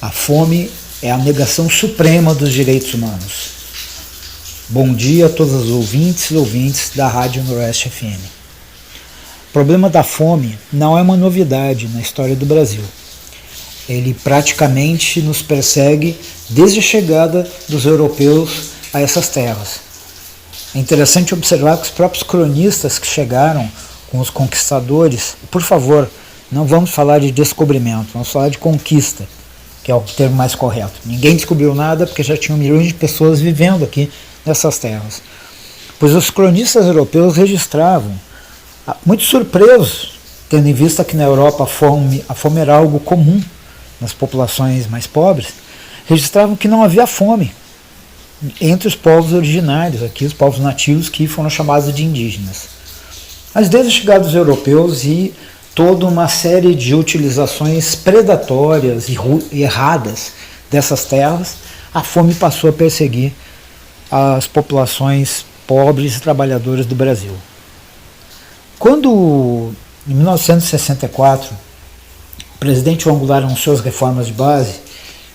A fome é a negação suprema dos direitos humanos. Bom dia a todos os ouvintes e ouvintes da Rádio Noroeste FM. O problema da fome não é uma novidade na história do Brasil. Ele praticamente nos persegue desde a chegada dos europeus a essas terras. É interessante observar que os próprios cronistas que chegaram com os conquistadores, por favor, não vamos falar de descobrimento, vamos falar de conquista, que é o termo mais correto. Ninguém descobriu nada porque já tinham milhões de pessoas vivendo aqui nessas terras. Pois os cronistas europeus registravam, muito surpresos, tendo em vista que na Europa a fome era algo comum nas populações mais pobres, registravam que não havia fome entre os povos originários, aqui os povos nativos que foram chamados de indígenas. Mas desde a chegada dos europeus e toda uma série de utilizações predatórias e erradas dessas terras, a fome passou a perseguir as populações pobres e trabalhadoras do Brasil. Quando, em 1964, o presidente João Goulart anunciou as reformas de base,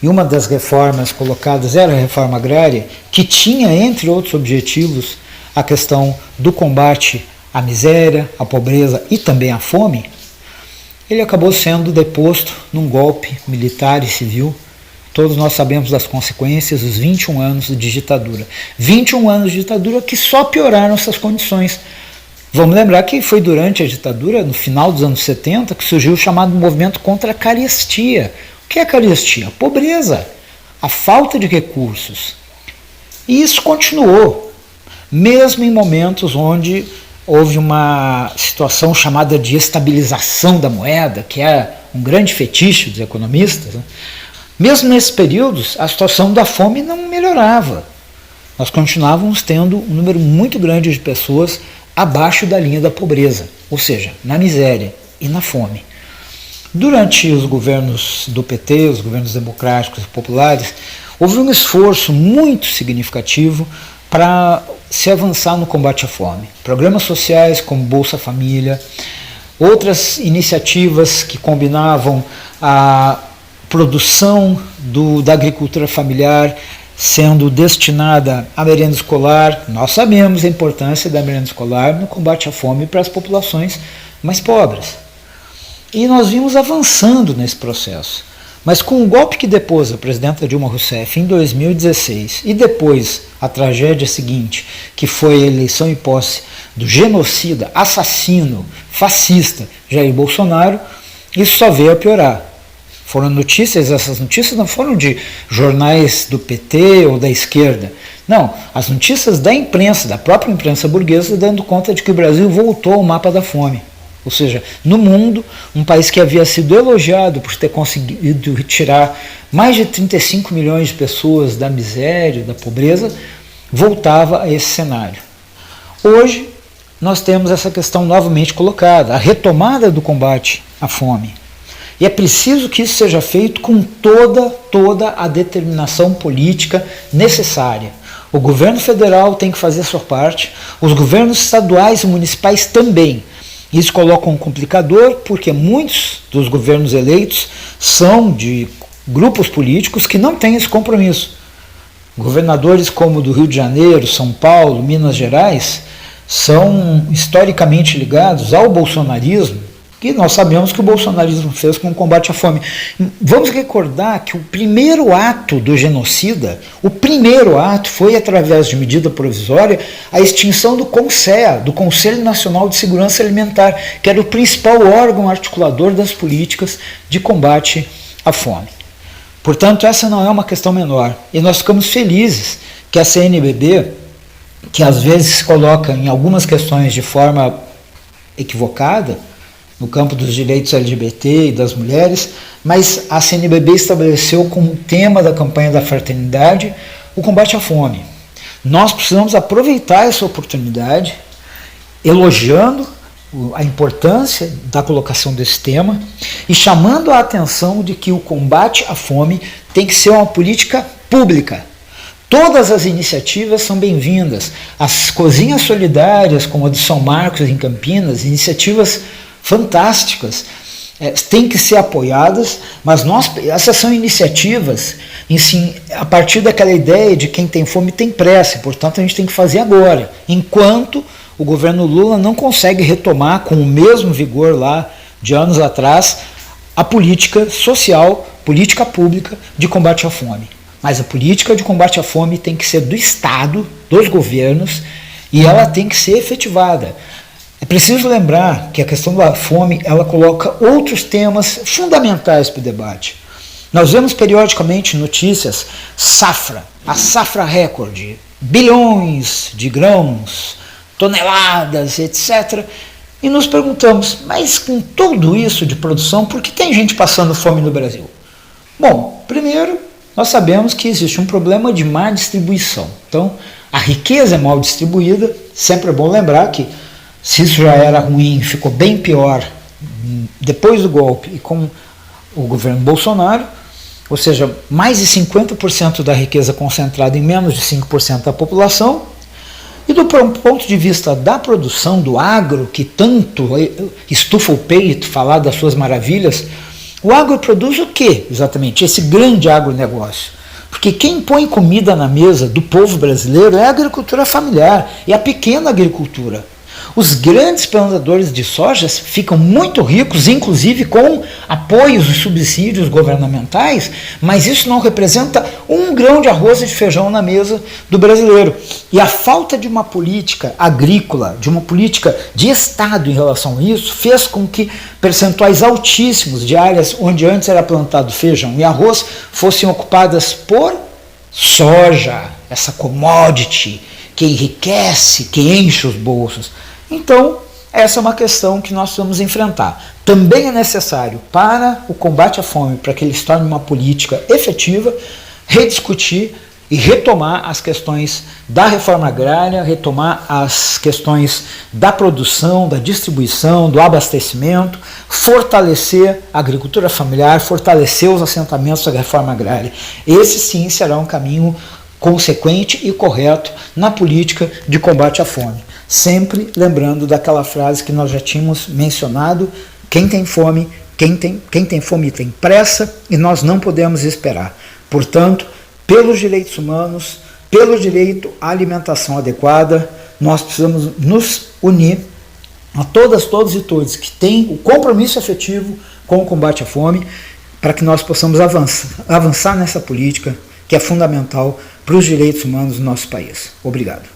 e uma das reformas colocadas era a reforma agrária, que tinha, entre outros objetivos, a questão do combate à miséria, à pobreza e também à fome, ele acabou sendo deposto num golpe militar e civil. Todos nós sabemos das consequências, os 21 anos de ditadura. 21 anos de ditadura que só pioraram essas condições. Vamos lembrar que foi durante a ditadura, no final dos anos 70, que surgiu o chamado movimento contra a carestia. O que é a carestia? A pobreza, a falta de recursos. E isso continuou, mesmo em momentos onde houve uma situação chamada de estabilização da moeda, que é um grande fetiche dos economistas, né? Mesmo nesses períodos, a situação da fome não melhorava. Nós continuávamos tendo um número muito grande de pessoas abaixo da linha da pobreza, ou seja, na miséria e na fome. Durante os governos do PT, os governos democráticos e populares, houve um esforço muito significativo para se avançar no combate à fome. Programas sociais como Bolsa Família, outras iniciativas que combinavam a produção da agricultura familiar sendo destinada à merenda escolar. Nós sabemos a importância da merenda escolar no combate à fome para as populações mais pobres. E nós vimos avançando nesse processo. Mas com o golpe que depôs a presidenta Dilma Rousseff em 2016 e depois a tragédia seguinte, que foi a eleição e posse do genocida, assassino, fascista Jair Bolsonaro, isso só veio a piorar. Foram notícias, essas notícias não foram de jornais do PT ou da esquerda. Não, as notícias da imprensa, da própria imprensa burguesa, dando conta de que o Brasil voltou ao mapa da fome. Ou seja, no mundo, um país que havia sido elogiado por ter conseguido retirar mais de 35 milhões de pessoas da miséria, da pobreza, voltava a esse cenário. Hoje, nós temos essa questão novamente colocada, a retomada do combate à fome. E é preciso que isso seja feito com toda a determinação política necessária. O governo federal tem que fazer a sua parte, os governos estaduais e municipais também. Isso coloca um complicador, porque muitos dos governos eleitos são de grupos políticos que não têm esse compromisso. Governadores como o do Rio de Janeiro, São Paulo, Minas Gerais, são historicamente ligados ao bolsonarismo, que nós sabemos que o bolsonarismo fez com o combate à fome. Vamos recordar que o primeiro ato do genocida, foi através de medida provisória, a extinção do CONSEA, do Conselho Nacional de Segurança Alimentar, que era o principal órgão articulador das políticas de combate à fome. Portanto, essa não é uma questão menor. E nós ficamos felizes que a CNBB, que às vezes se coloca em algumas questões de forma equivocada, no campo dos direitos LGBT e das mulheres, mas a CNBB estabeleceu como tema da campanha da fraternidade o combate à fome. Nós precisamos aproveitar essa oportunidade, elogiando a importância da colocação desse tema e chamando a atenção de que o combate à fome tem que ser uma política pública. Todas as iniciativas são bem-vindas. As cozinhas solidárias, como a de São Marcos em Campinas, iniciativas fantásticas, têm que ser apoiadas, mas essas são iniciativas a partir daquela ideia de quem tem fome tem pressa, portanto a gente tem que fazer agora, enquanto o governo Lula não consegue retomar com o mesmo vigor lá de anos atrás a política social, política pública de combate à fome. Mas a política de combate à fome tem que ser do Estado, dos governos, e ela tem que ser efetivada. É preciso lembrar que a questão da fome, ela coloca outros temas fundamentais para o debate. Nós vemos periodicamente notícias, a safra recorde, bilhões de grãos, toneladas, etc. E nos perguntamos, mas com tudo isso de produção, por que tem gente passando fome no Brasil? Bom, primeiro, nós sabemos que existe um problema de má distribuição. Então, a riqueza é mal distribuída, sempre é bom lembrar que se isso já era ruim, ficou bem pior depois do golpe e com o governo Bolsonaro, ou seja, mais de 50% da riqueza concentrada em menos de 5% da população. E do ponto de vista da produção do agro, que tanto estufa o peito falar das suas maravilhas, o agro produz o que exatamente? Esse grande agronegócio. Porque quem põe comida na mesa do povo brasileiro é a agricultura familiar, é a pequena agricultura. Os grandes plantadores de soja ficam muito ricos, inclusive com apoios e subsídios governamentais, mas isso não representa um grão de arroz e de feijão na mesa do brasileiro. E a falta de uma política agrícola, de uma política de Estado em relação a isso, fez com que percentuais altíssimos de áreas onde antes era plantado feijão e arroz fossem ocupadas por soja, essa commodity que enriquece, que enche os bolsos. Então, essa é uma questão que nós vamos enfrentar. Também é necessário, para o combate à fome, para que ele se torne uma política efetiva, rediscutir e retomar as questões da reforma agrária, retomar as questões da produção, da distribuição, do abastecimento, fortalecer a agricultura familiar, fortalecer os assentamentos da reforma agrária. Esse sim será um caminho consequente e correto na política de combate à fome. Sempre lembrando daquela frase que nós já tínhamos mencionado: quem tem fome tem pressa e nós não podemos esperar. Portanto, pelos direitos humanos, pelo direito à alimentação adequada, nós precisamos nos unir a todas e todos que têm o compromisso efetivo com o combate à fome, para que nós possamos avançar nessa política que é fundamental para os direitos humanos do nosso país. Obrigado.